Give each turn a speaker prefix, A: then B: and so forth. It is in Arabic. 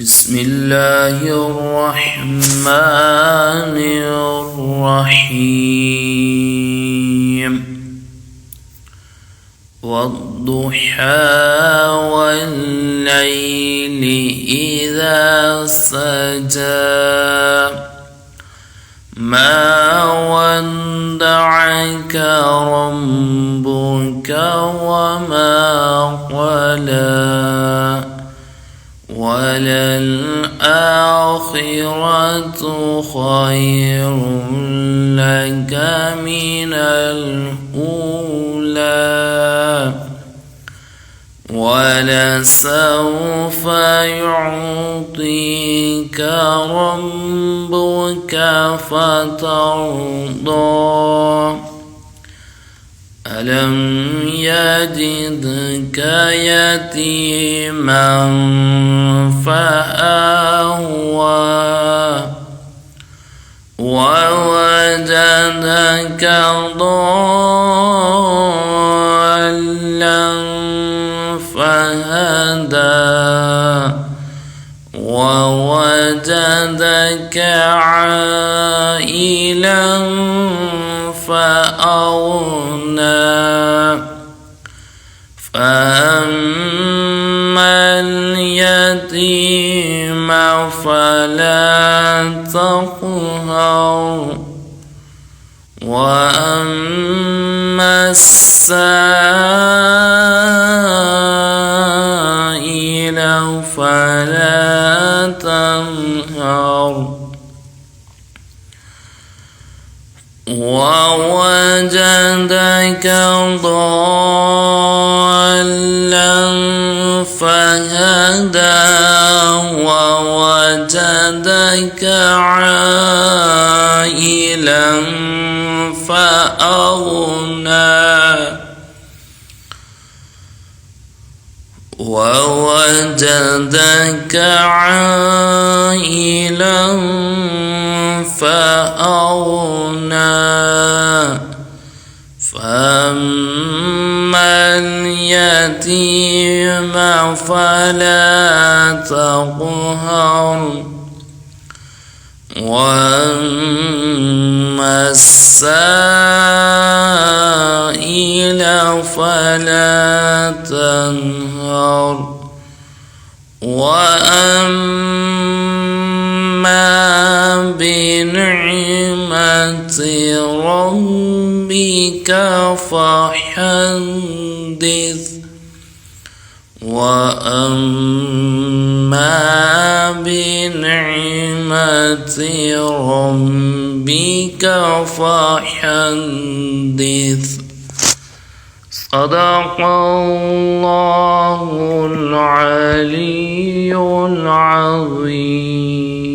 A: بسم الله الرحمن الرحيم والضحى والليل إذا سجى ما ودعك ربك وما قلى وللآخرة خير لك من الأولى ولسوف يعطيك ربك فترضى ألم يجدك يتيما فآوى ووجدك ضالا فهدى ووجدك عائلا فأغنى فأما اليتيم فلا تقهر وأما السائل فلا تنهر ووجدك ضالا فهدى ووجدك عائلا فأغنى ووجدك عائلا فأغنى فأما اليتيم فلا تقهر وأما السائل فلا تنهر وأما بنعمة ربك فحدث وأما بنعمة ربك فحدث صدق الله العلي العظيم.